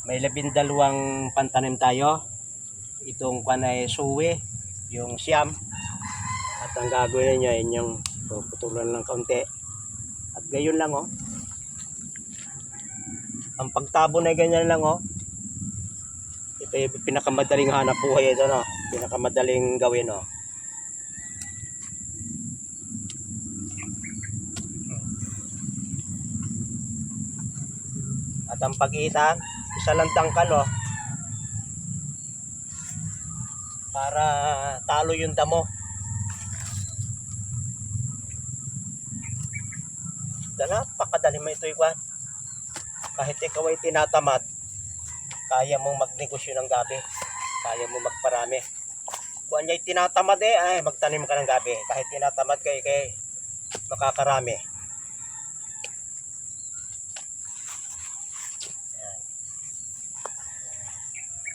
May 12 pantanim tayo. Itong panay suwi, yung siyam. At ang gagawin niya ay yung putulan ng kaunti. At gayon lang oh. Ang pagtabo na ganyan lang oh. Ito yung pinakamadaling hanap buhay ito no. Pinakamadaling gawin oh. At ang pag-iitan, isa lang tangkal oh. Para talo yung damo. Napakadali mo ito ikuan. Kahit ikaw ay tinatamad, kaya mong magnegosyo ng gabi. Kaya mong magparami. Kung anya'y tinatamad ay magtanim ka ng gabi. Kahit tinatamad kay makakarami. Ayan.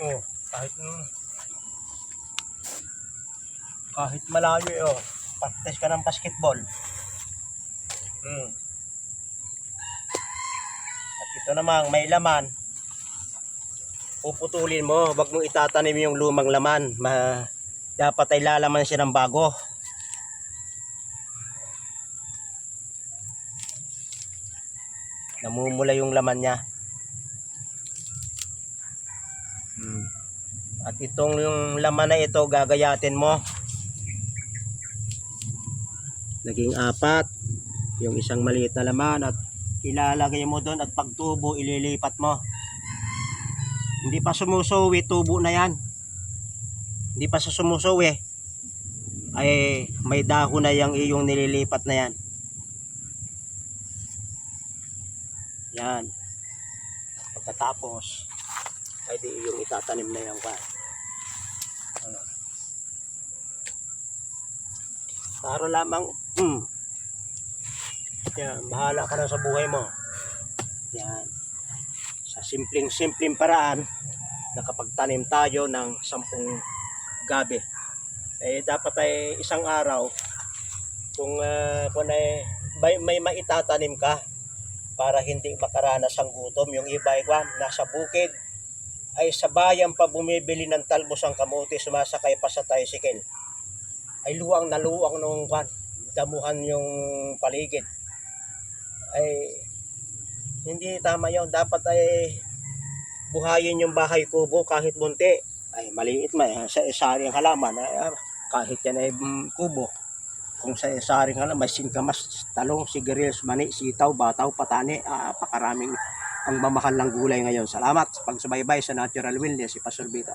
Oh, kahit malayo practice ka ng basketball. At ito namang may laman. Puputulin mo, wag mong itatanim yung lumang laman. Dapat ay lalaman siya ng bago. Namumula yung laman niya. At itong yung laman na ito gagayatin mo. Naging 4 yung isang maliit na laman at ilalagay mo doon at pagtubo ililipat mo. Hindi pa sumusuwi, tubo na yan. Hindi pa sumusuwi ay may dahon na yung iyong nililipat na yan. Yan. Pagkatapos ay di yung itatanim na yan pa. Para lamang yan, bahala ka na sa buhay mo. Yan. Sa simpleng paraan nakapagtanim tayo ng 10 gabi. Dapat ay isang araw kung ay may maitatanim ka para hindi makaranas ang gutom. Yung iba ay nasa bukid ay sa bayan pa bumibili ng talbos ang kamote, sumasakay pa sa tricycle. Ay luwang na luwang nung damuhan yung paligid. Ay hindi tama yun. Dapat ay buhayin yung bahay kubo kahit bunti. Ay maliit sa isaring halaman. Kahit yan ay kubo. Kung sa isaring halaman, may singkamas, talong, sigarilyas, mani, sitaw, bataw, patani. Pakaraming ang mamahal ng gulay ngayon. Salamat sa pagsubaybay sa Natural Wellness, si Pastor Vito.